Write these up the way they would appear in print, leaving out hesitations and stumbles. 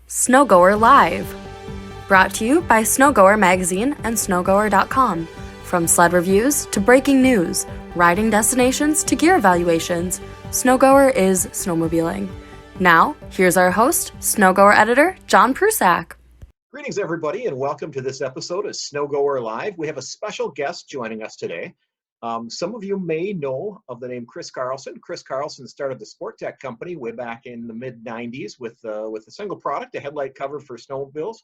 Snow Goer Live. Brought to you by Snow Goer Magazine and snowgoer.com. From sled reviews to breaking news, riding destinations to gear evaluations, Snow Goer is snowmobiling. Now, here's our host, Snow Goer editor John Prusak. Greetings, everybody, and welcome to this episode of Snow Goer Live. We have a special guest joining us today. Some of you may know of the name Chris Carlson. Chris Carlson started the Sportech company way back in the mid-90s with a single product, a headlight cover for snowmobiles,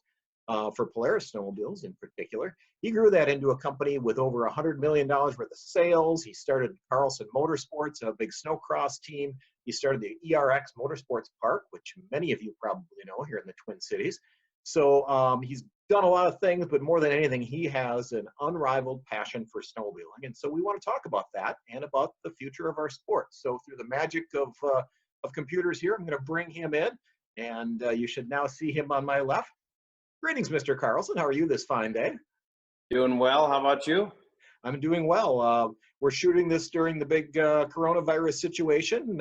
for Polaris snowmobiles in particular. He grew that into a company with over $100 million worth of sales. He started Carlson Motorsports, a big snowcross team. He started the ERX Motorsports Park, which many of you probably know here in the Twin Cities. So he's done a lot of things, but more than anything, he has an unrivaled passion for snowmobiling. And so we want to talk about that and about the future of our sport. So through the magic of computers here, I'm going to bring him in, and you should now see him on my left. Greetings, Mr. Carlson. How are you this fine day? Doing well. How about you? I'm doing well. We're shooting this during the big coronavirus situation,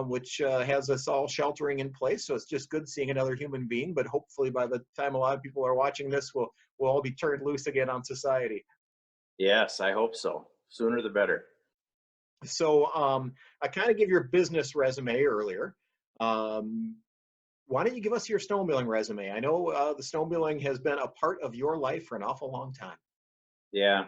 which has us all sheltering in place. So it's just good seeing another human being. But hopefully by the time a lot of people are watching this, we'll all be turned loose again on society. Yes, I hope so. Sooner the better. So I kind of gave your business resume earlier. Why don't you give us your snowmobiling resume? I know the snowmobiling has been a part of your life for an awful long time. Yeah.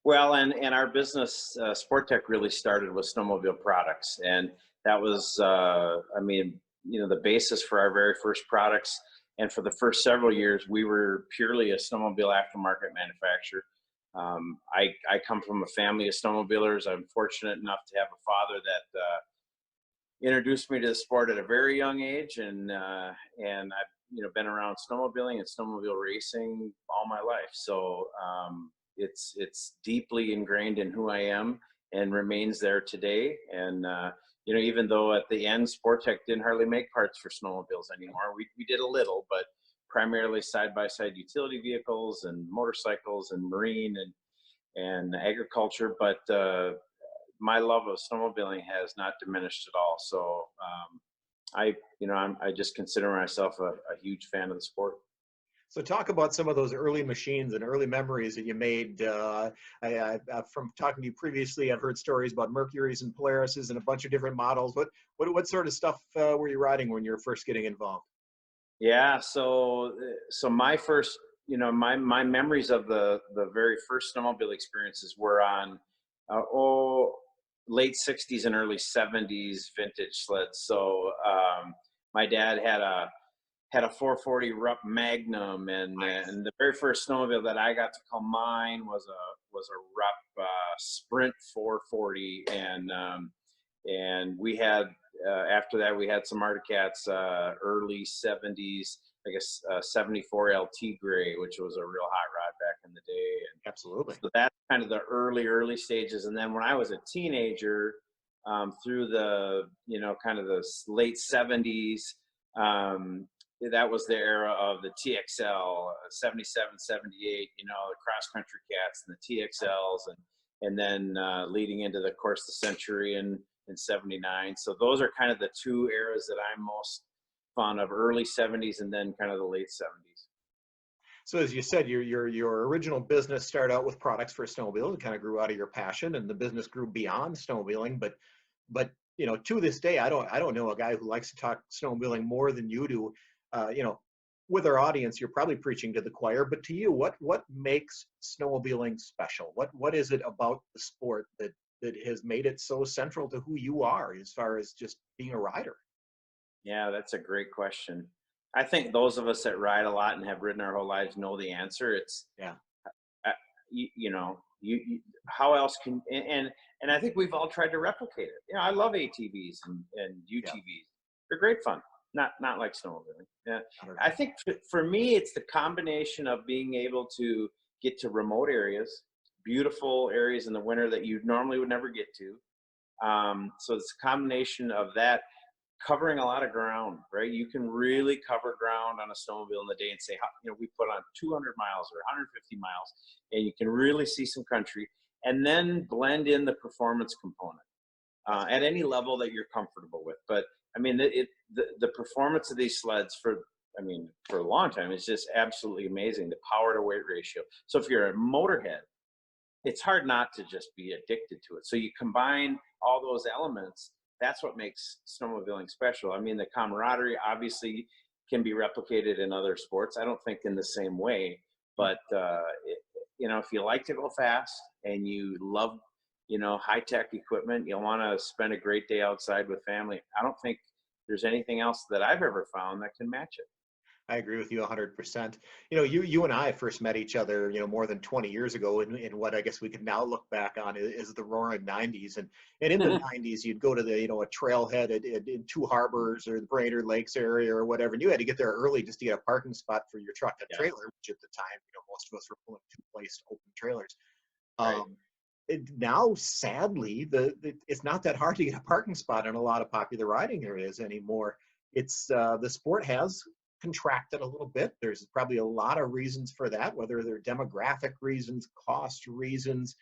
Well, and our business, Sportech, really started with snowmobile products. And that was, the basis for our very first products. And for the first several years, we were purely a snowmobile aftermarket manufacturer. I come from a family of snowmobilers. I'm fortunate enough to have a father that introduced me to the sport at a very young age. And I've been around snowmobiling and snowmobile racing all my life. So it's deeply ingrained in who I am and remains there today. And, even though at the end, Sportech didn't hardly make parts for snowmobiles anymore, we did a little, but primarily side-by-side utility vehicles and motorcycles and marine and agriculture. But my love of snowmobiling has not diminished at all. So I just consider myself a huge fan of the sport. So talk about some of those early machines and early memories that you made. From talking to you previously, I've heard stories about Mercuries and Polarises and a bunch of different models. What sort of stuff were you riding when you were first getting involved? Yeah, so my first, my memories of the very first snowmobile experiences were on late 60s and early 70s vintage sleds. So my dad had a 440 Rupp Magnum, and the very first snowmobile that I got to call mine was a Rupp Sprint 440, and we had after that we had some Arctic Cats early 70s, I guess 74 LT Gray, which was a real hot rod back in the day. And absolutely. So that's kind of the early stages, and then when I was a teenager, through the kind of the late 70s. That was the era of the TXL, 77, 78, the cross country cats and the TXLs, and then leading into the Century in 79. So those are kind of the two eras that I'm most fond of, early 70s and then kind of the late 70s. So as you said, your original business started out with products for snowmobile. It kind of grew out of your passion, and the business grew beyond snowmobiling. But to this day, I don't know a guy who likes to talk snowmobiling more than you do. With our audience, you're probably preaching to the choir, but to you, what makes snowmobiling special? What is it about the sport that has made it so central to who you are as far as just being a rider? Yeah, that's a great question. I think those of us that ride a lot and have ridden our whole lives know the answer. It's how else can, and I think we've all tried to replicate it. I love ATVs and UTVs. Yeah. They're great fun. Not like snowmobiling. Yeah. I think for me, it's the combination of being able to get to remote areas, beautiful areas in the winter that you normally would never get to. So it's a combination of that, covering a lot of ground, right? You can really cover ground on a snowmobile in the day and say, we put on 200 miles or 150 miles, and you can really see some country, and then blend in the performance component at any level that you're comfortable with. But I mean, the performance of these sleds mean, for a long time, it's just absolutely amazing, the power to weight ratio. So if you're a motorhead, it's hard not to just be addicted to it. So you combine all those elements. That's what makes snowmobiling special. I mean, the camaraderie obviously can be replicated in other sports. I don't think in the same way, but if you like to go fast and you love, high tech equipment, you'll want to spend a great day outside with family. I don't think there's anything else that I've ever found that can match it. I agree with you 100%. You and I first met each other, more than 20 years ago in what I guess we can now look back on is the roaring 90s. And in the 90s, you'd go to a trailhead in Two Harbors or the Brainerd Lakes area or whatever, and you had to get there early just to get a parking spot for your truck and trailer, which at the time, most of us were pulling two-placed open trailers. Right. Now, sadly, it's not that hard to get a parking spot in a lot of popular riding areas anymore. It's the sport has contracted a little bit. There's probably a lot of reasons for that, whether they're demographic reasons, cost reasons.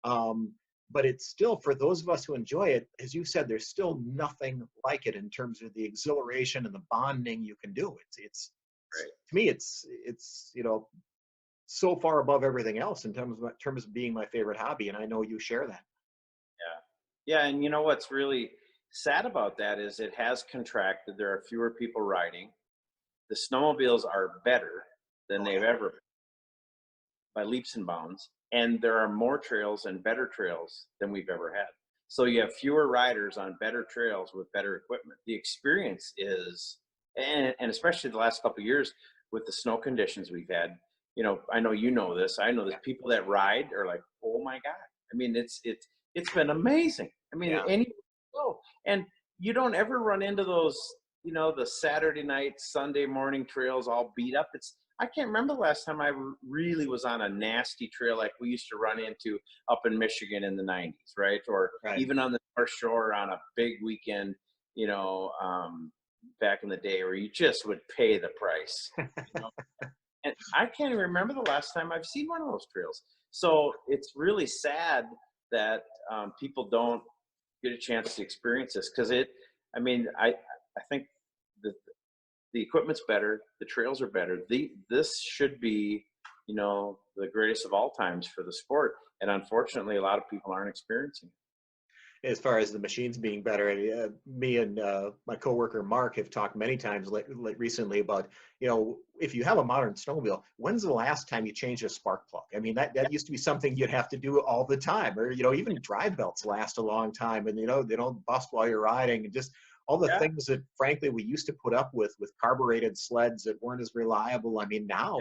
But it's still, for those of us who enjoy it, as you said, there's still nothing like it in terms of the exhilaration and the bonding you can do. It's Right. To me, it's so far above everything else in terms of being my favorite hobby, and I know you share that. Yeah. And what's really sad about that is it has contracted. There are fewer people riding. The snowmobiles are better than they've ever been by leaps and bounds. And there are more trails and better trails than we've ever had. So you have fewer riders on better trails with better equipment. The experience is, and especially the last couple of years with the snow conditions we've had, I know this. I know there's people that ride are like, oh my God. I mean, it's been amazing. I mean, and you don't ever run into those, the Saturday night, Sunday morning trails all beat up. I can't remember the last time I really was on a nasty trail like we used to run into up in Michigan in the 90s, right? Or even on the North Shore on a big weekend, back in the day where you just would pay the price. And I can't even remember the last time I've seen one of those trails. So it's really sad that people don't get a chance to experience this because I think the equipment's better, the trails are better. This should be, the greatest of all times for the sport. And unfortunately, a lot of people aren't experiencing it. As far as the machines being better, me and my coworker Mark have talked many times recently about, if you have a modern snowmobile, when's the last time you changed a spark plug? I mean, that used to be something you'd have to do all the time, or, even drive belts last a long time and, they don't bust while you're riding, and just all the things that, frankly, we used to put up with carbureted sleds that weren't as reliable. I mean, now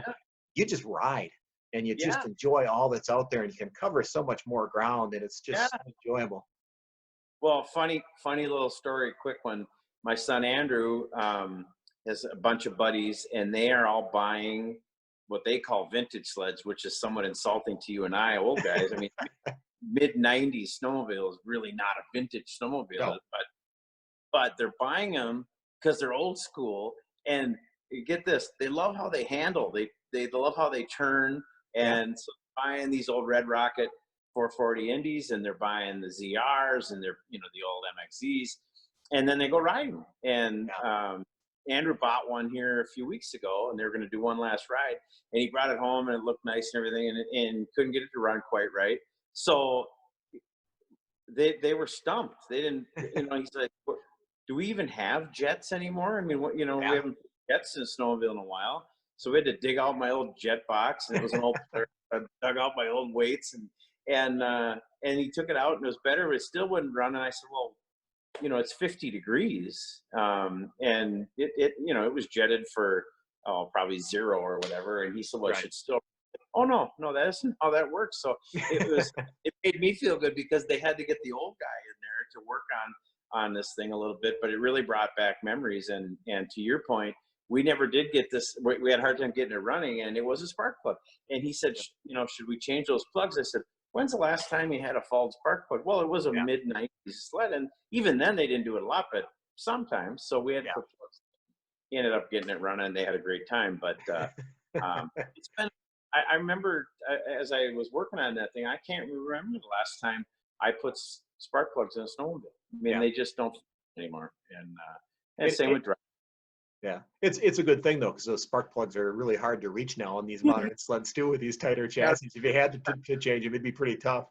you just ride and you just enjoy all that's out there, and you can cover so much more ground, and it's just so enjoyable. Well, funny little story, quick one. My son Andrew has a bunch of buddies, and they are all buying what they call vintage sleds, which is somewhat insulting to you and I, old guys. I mean, mid-90s snowmobile is really not a vintage snowmobile, but they're buying them because they're old school. And get this, they love how they handle. They love how they turn, and so buying these old Red Rocket 440 Indies, and they're buying the ZRs, and they're the old MXZs, and then they go riding. And Andrew bought one here a few weeks ago, and they were going to do one last ride, and he brought it home, and it looked nice and everything, and couldn't get it to run quite right. So they were stumped. They didn't. He's like, "Do we even have jets anymore? I mean, we haven't jets in a snowmobile in a while." So we had to dig out my old jet box, and it was an old. I dug out my old weights, and he took it out, and it was better, but it still wouldn't run. And I said, well, it's 50 degrees, and it was jetted for probably 0 or whatever. And he said, well, it should still. Oh no, that isn't how that works. So it made me feel good because they had to get the old guy in there to work on this thing a little bit, but it really brought back memories. And to your point, we never did get this. We had a hard time getting it running, and it was a spark plug. And he said, should we change those plugs? I said, when's the last time you had a faulty spark plug? Well, it was a mid-90s sled, and even then they didn't do it a lot, but sometimes. So we had to put plugs. He ended up getting it running, and they had a great time. But it's been. I remember as I was working on that thing, I can't remember the last time I put spark plugs in a snowmobile. I mean, they just don't anymore. And same with driving. Yeah, it's a good thing though, because those spark plugs are really hard to reach now on these modern sleds too, with these tighter Yeah. chassis. If you had to change them, it'd be pretty tough.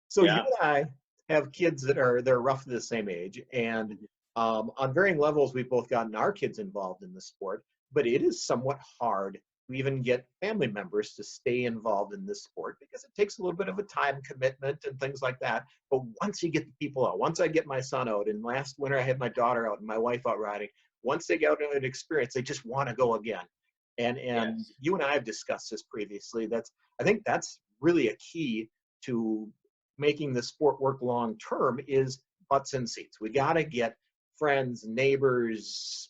So you Yeah. and I have kids that are they're roughly the same age, and on varying levels, we've both gotten our kids involved in the sport. But it is somewhat hard to even get family members to stay involved in this sport because it takes a little bit of a time commitment and things like that. But once you get the people out, once I get my son out, and last winter I had my daughter out and my wife out riding. Once they get out an experience, they just want to go again. And Yes. you and I have discussed this previously. I think that's really a key to making the sport work long term is butts in seats. We got to get friends, neighbors,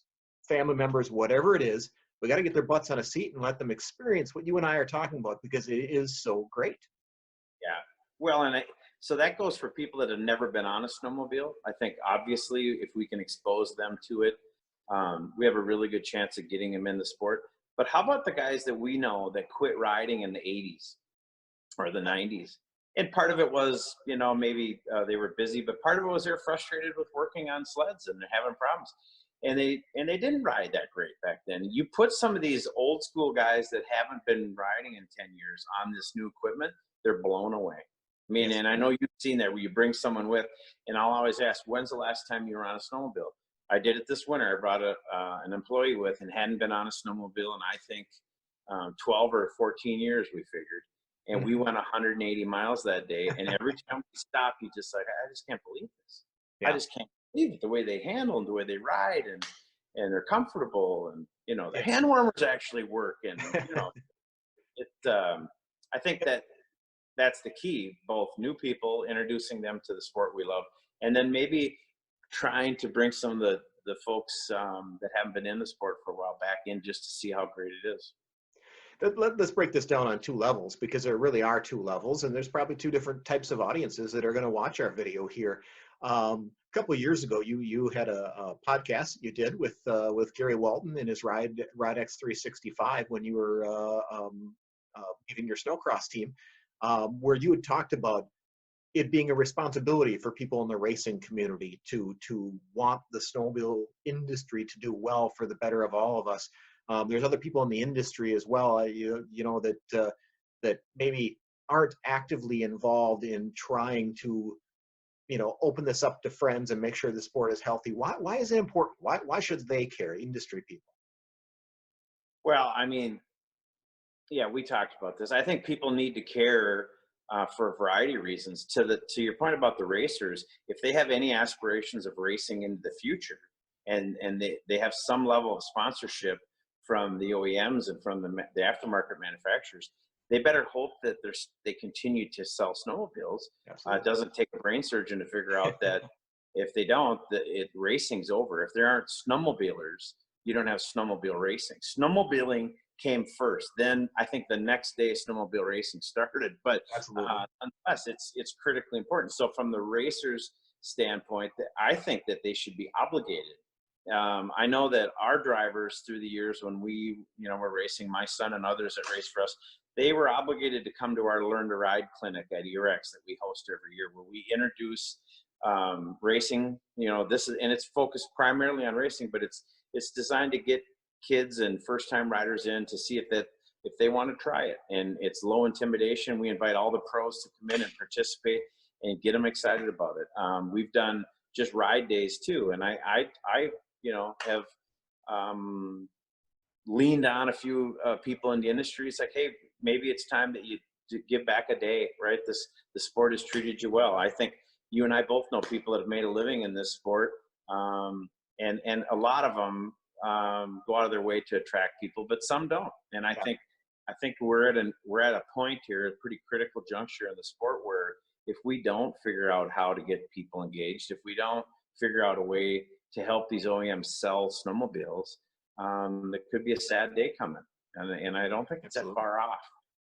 family members, whatever it is. We got to get their butts on a seat and let them experience what you and I are talking about because it is so great. Yeah. Well, so that goes for people that have never been on a snowmobile. I think obviously if we can expose them to it, we have a really good chance of getting them in the sport. But how about the guys that we know that quit riding in the 80s or the 90s? And part of it was, maybe they were busy, but part of it was they're frustrated with working on sleds and they're having problems. And they didn't ride that great back then. You put some of these old school guys that haven't been riding in 10 years on this new equipment, they're blown away. I mean, Yes. and I know you've seen that where you bring someone with, and I'll always ask, when's the last time you were on a snowmobile? I did it this winter. I brought an employee with and hadn't been on a snowmobile in, I think, 12 or 14 years, we figured. And we went 180 miles that day. And every time we stopped, he just like, I just can't believe this. I Yeah. just can't believe it, the way they handle and the way they ride and they're comfortable. And, the Yeah. hand warmers actually work. And, I think that's the key, both new people, introducing them to the sport we love, and then maybe trying to bring some of the folks that haven't been in the sport for a while back in just to see how great it is. Let's break this down on two levels because there really are two levels, and there's probably two different types of audiences that are going to watch our video here. A couple of years ago, you had a podcast you did with Gary Walton and his Ride X 365 when you were leaving your snowcross team, where you had talked about it being a responsibility for people in the racing community to want the snowmobile industry to do well for the better of all of us. There's other people in the industry as well, that maybe aren't actively involved in trying to, open this up to friends and make sure the sport is healthy. Why is it important? Why should they care, industry people? Well, I mean, yeah, we talked about this. I think people need to care for a variety of reasons. To your point about the racers, if they have any aspirations of racing into the future, and they have some level of sponsorship from the OEMs and from the aftermarket manufacturers, they better hope that they continue to sell snowmobiles. It doesn't take a brain surgeon to figure out that if they don't, racing's over. If there aren't snowmobilers, you don't have snowmobile racing. Snowmobiling came first. Then I think the next day snowmobile racing started. But nonetheless, it's critically important. So from the racers' standpoint, I think that they should be obligated. I know that our drivers through the years when we were racing, my son and others that race for us, they were obligated to come to our Learn to Ride clinic at ERX that we host every year, where we introduce racing. And it's focused primarily on racing, but it's designed to get kids and first-time riders in to see if they want to try it. And it's low intimidation. We invite all the pros to come in and participate and get them excited about it. We've done just ride days too, and I have leaned on a few people in the industry. It's like, hey, maybe it's time that you give back a day, right? The sport has treated you well. I think you and I both know people that have made a living in this sport, and a lot of them go out of their way to attract people, but some don't. And I think we're at a point here, a pretty critical juncture in the sport, where if we don't figure out how to get people engaged, if we don't figure out a way to help these OEMs sell snowmobiles, there could be a sad day coming. And I don't think it's that far off.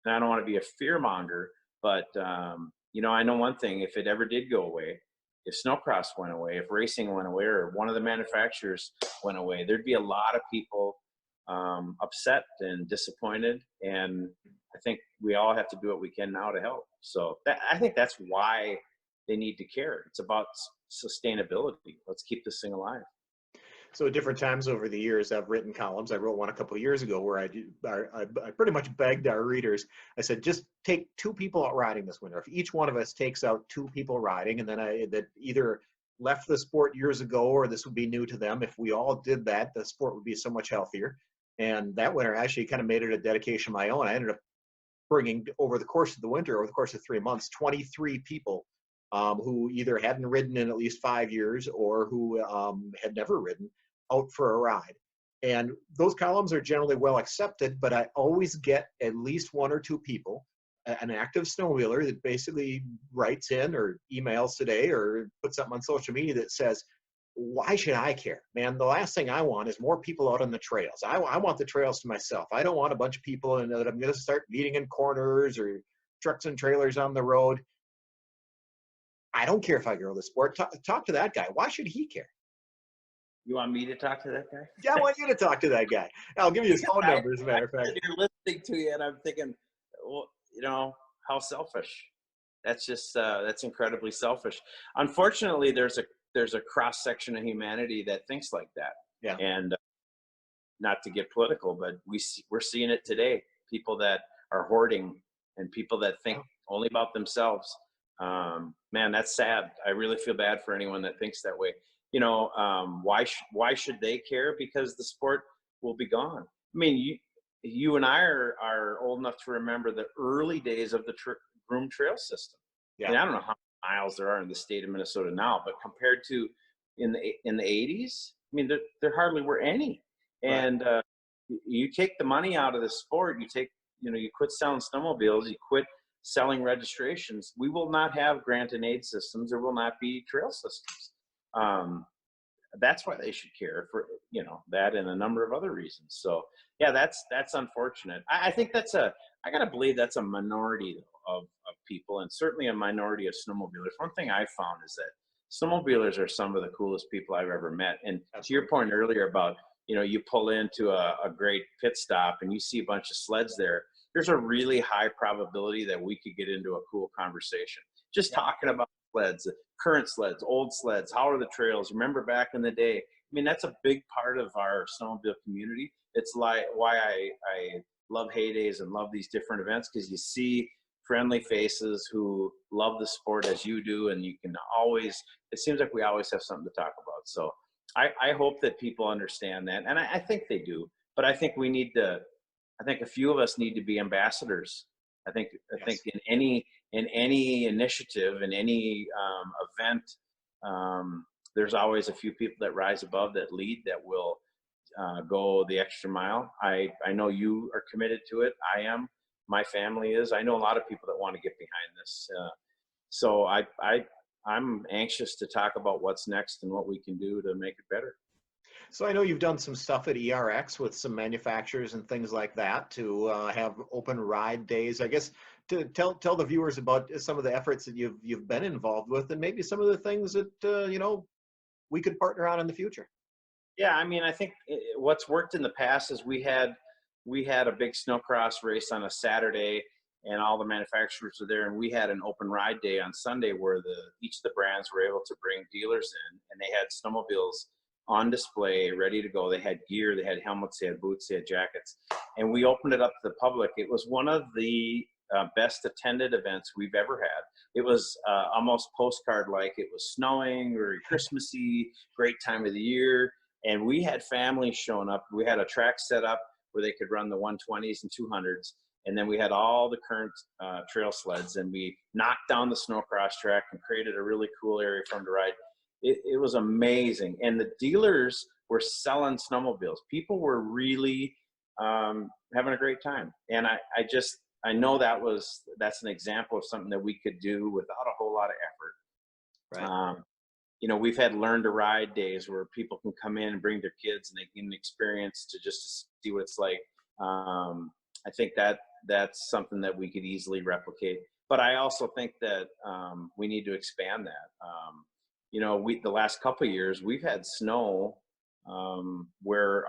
And I don't want to be a fear monger, but I know one thing: if it ever did go away, if snowcross went away, if racing went away, or one of the manufacturers went away, there'd be a lot of people upset and disappointed. And I think we all have to do what we can now to help. So I think that's why they need to care. It's about sustainability. Let's keep this thing alive. So at different times over the years, I've written columns. I wrote one a couple of years ago where I pretty much begged our readers. I said, just take two people out riding this winter. If each one of us takes out two people riding, and then that either left the sport years ago or this would be new to them. If we all did that, the sport would be so much healthier. And that winter actually kind of made it a dedication of my own. I ended up bringing over the course of the winter, over the course of 3 months, 23 people who either hadn't ridden in at least 5 years or who had never ridden out for a ride. And those columns are generally well accepted, but I always get at least one or two people, an active snowmobiler that basically writes in or emails today or puts something on social media that says, why should I care? Man, the last thing I want is more people out on the trails. I want the trails to myself. I don't want a bunch of people and that I'm going to start meeting in corners or trucks and trailers on the road. I don't care if I grow the sport. Talk to that guy. Why should he care? You want me to talk to that guy? Yeah, I want you to talk to that guy. I'll give you his phone number, as a matter of fact. You're listening to you, and I'm thinking, well, you know, how selfish. That's just that's incredibly selfish. Unfortunately, there's a cross section of humanity that thinks like that. Yeah. And not to get political, but we're seeing it today. People that are hoarding and people that think only about themselves. Man, that's sad. I really feel bad for anyone that thinks that way. You know, why should they care? Because the sport will be gone. I mean, you and I are old enough to remember the early days of the groomed trail system. Yeah. And I don't know how many miles there are in the state of Minnesota now, but compared to in the 80s, I mean, there hardly were any. And you take the money out of the sport, you quit selling snowmobiles, you quit selling registrations. We will not have grant and aid systems. There will not be trail systems. That's why they should care for, that and a number of other reasons. So yeah, that's unfortunate. I think I gotta believe that's a minority of people, and certainly a minority of snowmobilers. One thing I found is that snowmobilers are some of the coolest people I've ever met. And to your point earlier about, you pull into a great pit stop and you see a bunch of sleds there, there's a really high probability that we could get into a cool conversation. Just talking about sleds, current sleds, old sleds, how are the trails? Remember back in the day? I mean, that's a big part of our snowmobile community. It's like why I love heydays and love these different events, because you see friendly faces who love the sport as you do, and you can always, it seems like we always have something to talk about. So I hope that people understand that, and I think they do, but I think I think a few of us need to be ambassadors. I think in any initiative, in any event, there's always a few people that rise above, that lead, that will go the extra mile. I know you are committed to it. I am. My family is. I know a lot of people that want to get behind this. So I'm anxious to talk about what's next and what we can do to make it better. So I know you've done some stuff at ERX with some manufacturers and things like that to have open ride days. I guess to tell the viewers about some of the efforts that you've been involved with, and maybe some of the things that we could partner on in the future. Yeah, I mean, I think what's worked in the past is we had a big snowcross race on a Saturday, and all the manufacturers were there, and we had an open ride day on Sunday where each of the brands were able to bring dealers in, and they had snowmobiles on display, ready to go. They had gear, they had helmets, they had boots, they had jackets, and we opened it up to the public. It was one of the best attended events we've ever had. It was almost postcard-like. It was snowing, very Christmassy, great time of the year, and we had families showing up. We had a track set up where they could run the 120s and 200s, and then we had all the current trail sleds, and we knocked down the snowcross track and created a really cool area for them to ride. It was amazing. And the dealers were selling snowmobiles. People were really having a great time. And I know that's an example of something that we could do without a whole lot of effort. Right. We've had learn to ride days where people can come in and bring their kids and they can experience to see what it's like. I think that's something that we could easily replicate. But I also think that we need to expand that. The last couple of years, we've had snow where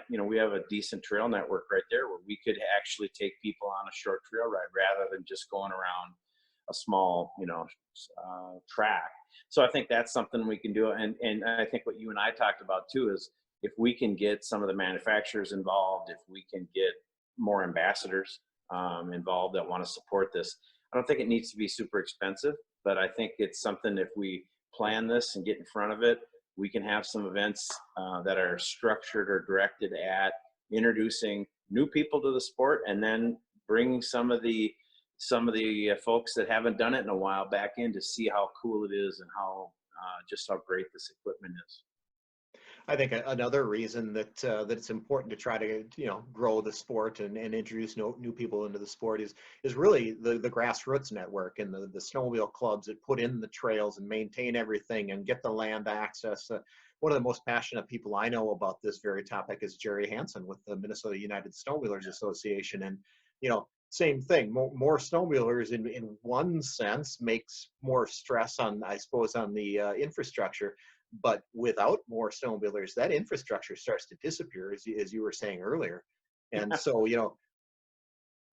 we have a decent trail network right there where we could actually take people on a short trail ride rather than just going around a small, track. So I think that's something we can do. And I think what you and I talked about too is if we can get some of the manufacturers involved, if we can get more ambassadors involved that want to support this, I don't think it needs to be super expensive, but I think it's something, if we plan this and get in front of it, we can have some events that are structured or directed at introducing new people to the sport, and then bringing some of the folks that haven't done it in a while back in to see how cool it is and how just how great this equipment is. I think another reason that that it's important to try to grow the sport and introduce new people into the sport is really the grassroots network and the snowmobile clubs that put in the trails and maintain everything and get the land access. One of the most passionate people I know about this very topic is Jerry Hansen with the Minnesota United Snowmobilers Association, and same thing. More snowmobilers in one sense makes more stress on, I suppose, on the infrastructure. But without more snowmobilers, that infrastructure starts to disappear, as you were saying earlier. And so,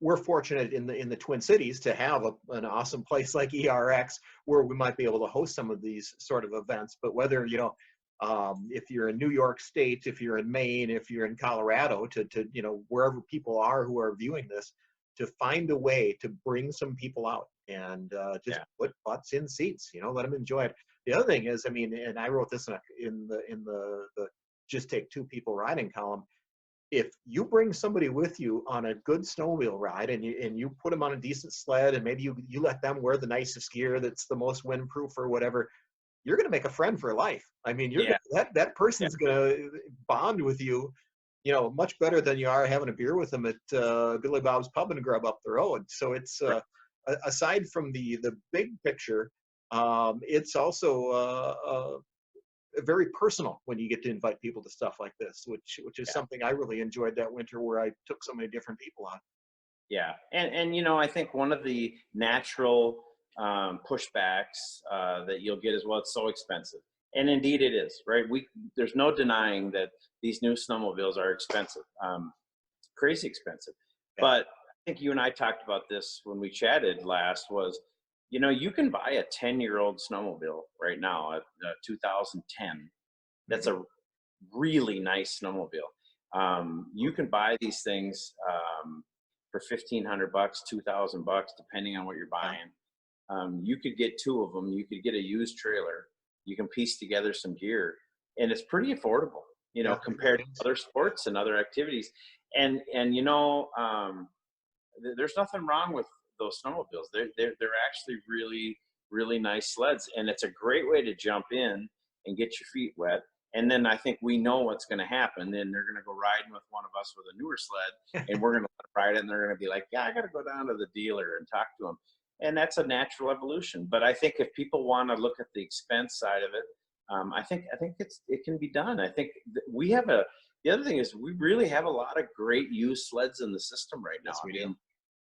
we're fortunate in the Twin Cities to have an awesome place like ERX where we might be able to host some of these sort of events. But whether, if you're in New York State, if you're in Maine, if you're in Colorado, to wherever people are who are viewing this, to find a way to bring some people out and just put butts in seats, let them enjoy it. The other thing is, and I wrote this in the Just Take Two People Riding column. If you bring somebody with you on a good snowmobile ride and you put them on a decent sled, and maybe you let them wear the nicest gear that's the most windproof or whatever, you're going to make a friend for life. That person's going to bond with you, much better than you are having a beer with them at Billy Bob's Pub and Grub up the road. So it's aside from the big picture. It's also very personal when you get to invite people to stuff like this, which is something I really enjoyed that winter, where I took so many different people on. Yeah, and I think one of the natural pushbacks that you'll get is, well, it's so expensive, and indeed it is, right? There's no denying that these new snowmobiles are expensive, crazy expensive. Yeah. But I think you and I talked about this when we chatted last. Was you can buy a 10-year-old snowmobile right now, a 2010. That's a really nice snowmobile. You can buy these things for $1,500, $2,000, depending on what you're buying. You could get two of them. You could get a used trailer. You can piece together some gear, and it's pretty affordable, compared to other sports and other activities. And there's nothing wrong with those snowmobiles. They're actually really, really nice sleds, and it's a great way to jump in and get your feet wet. And then I think we know what's going to happen. Then they're going to go riding with one of us with a newer sled, and we're going to ride it, and they're going to be like, yeah, I got to go down to the dealer and talk to them. And that's a natural evolution. But I think if people want to look at the expense side of it, I think it can be done. I think we have the other thing is, we really have a lot of great used sleds in the system right now. Yes,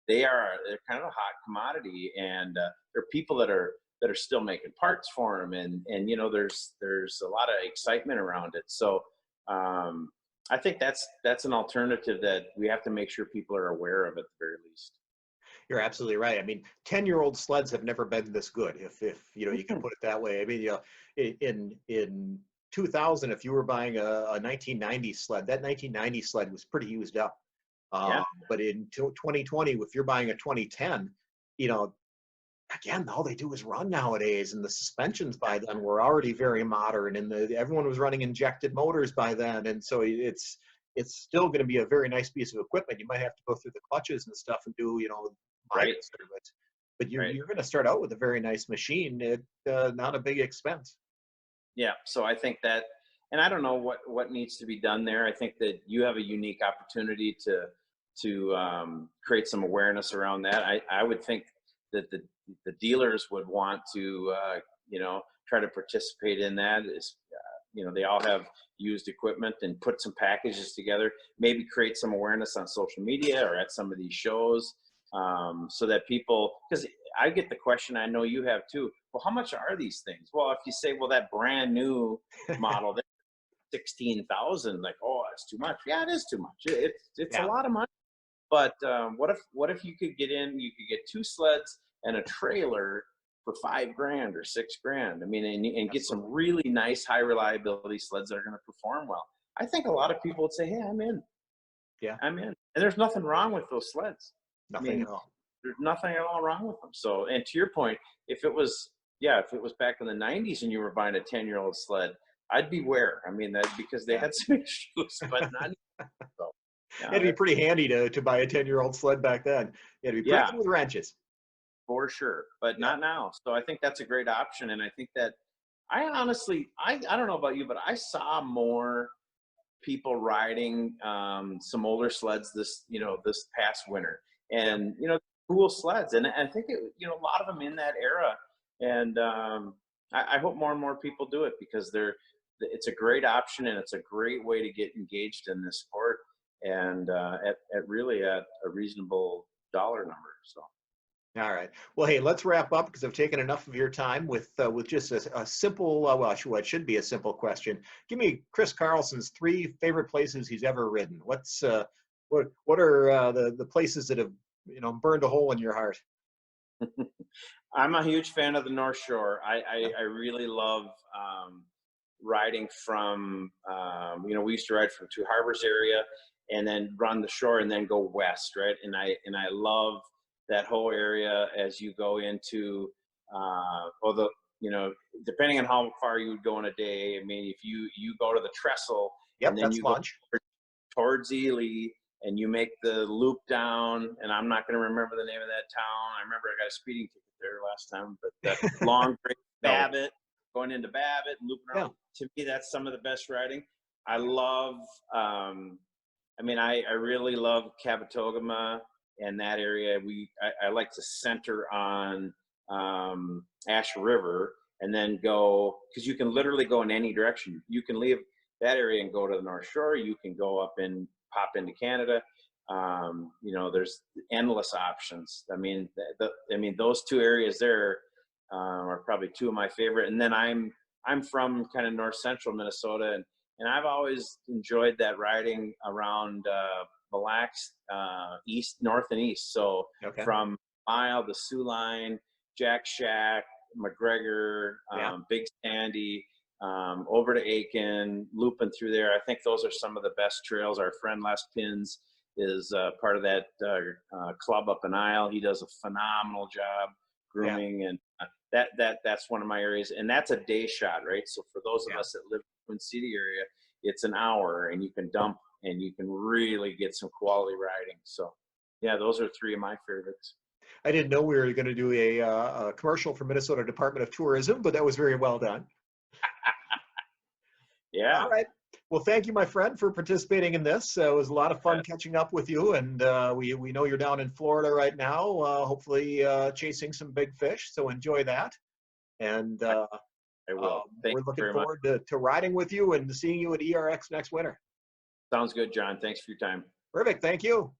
they're kind of a hot commodity, and there are people that are still making parts for them, and there's a lot of excitement around it. So I think that's an alternative that we have to make sure people are aware of at the very least. You're absolutely right. 10-year-old sleds have never been this good, if you can put it that way. In 2000, if you were buying a 1990 sled, that 1990 sled was pretty used up. But in 2020, if you're buying a 2010, again, all they do is run nowadays, and the suspensions by then were already very modern, and everyone was running injected motors by then, and so it's still going to be a very nice piece of equipment. You might have to go through the clutches and stuff and do right. But you're going to start out with a very nice machine at not a big expense. Yeah, so I think that, and I don't know what needs to be done there. I think that you have a unique opportunity to create some awareness around that. I would think that the dealers would want to try to participate in that. They all have used equipment, and put some packages together, maybe create some awareness on social media or at some of these shows, so that people, because I get the question, I know you have too, well, how much are these things? Well, if you say, well, that brand new model, 16,000, like, oh, that's too much. Yeah, it is too much. It's a lot of money. But what if you could get get two sleds and a trailer for $5,000 or $6,000? And get some really nice, high reliability sleds that are going to perform well. I think a lot of people would say, hey, I'm in. Yeah. I'm in. And there's nothing wrong with those sleds. Nothing at all. There's nothing at all wrong with them. So, and to your point, if it was back in the 90s and you were buying a 10-year-old sled, I'd beware. I mean, that because they had some issues, but not. So, It'd be pretty handy to buy a 10-year-old sled back then. You had to be pretty good with wrenches. For sure, but not now. So I think that's a great option. And I think that I honestly, I don't know about you, but I saw more people riding some older sleds this past winter, and cool sleds, and I think a lot of them in that era, and I hope more and more people do it because it's a great option and it's a great way to get engaged in this sport, and at a reasonable dollar number. So. All right. Well, hey, let's wrap up because I've taken enough of your time with just a simple, what should be a simple question. Give me Chris Carlson's 3 favorite places he's ever ridden. What are the places that have burned a hole in your heart? I'm a huge fan of the North Shore. I really love riding from we used to ride from Two Harbors area and then run the shore and then go west, right? And I love that whole area as you go into depending on how far you would go in a day. I mean, if you go to the trestle, yep, and then that's you lunch. go towards Ely and you make the loop down, and I'm not going to remember the name of that town. I remember I got a speeding ticket there last time, but Long Creek, Babbitt, going into Babbitt and looping around. Yeah. To me, that's some of the best riding. I love I really love Cabotogama and that area. I like to center on Ash River and then go, because you can literally go in any direction. You can leave that area and go to the North Shore. You can go up and pop into Canada. There's endless options. I mean, those 2 areas there are probably 2 of my favorite. And then I'm from kind of north central Minnesota, and I've always enjoyed that riding around Mille Lacs, north and east. So from Mile, the Sioux Line, Jack Shack, McGregor, Big Sandy, over to Aiken, looping through there. I think those are some of the best trails. Our friend Les Pins is part of that club up in Isle. He does a phenomenal job grooming, and that's one of my areas. And that's a day shot, right? So for those of us that live in the Twin City area, it's an hour, and you can dump, and you can really get some quality riding. So, yeah, those are 3 of my favorites. I didn't know we were going to do a commercial for Minnesota Department of Tourism, but that was very well done. Yeah. All right. Well, thank you, my friend, for participating in this. It was a lot of fun catching up with you, and we know you're down in Florida right now, hopefully chasing some big fish, so enjoy that. And I will. We're looking forward to riding with you and seeing you at ERX next winter. Sounds good, John. Thanks for your time. Perfect. Thank you.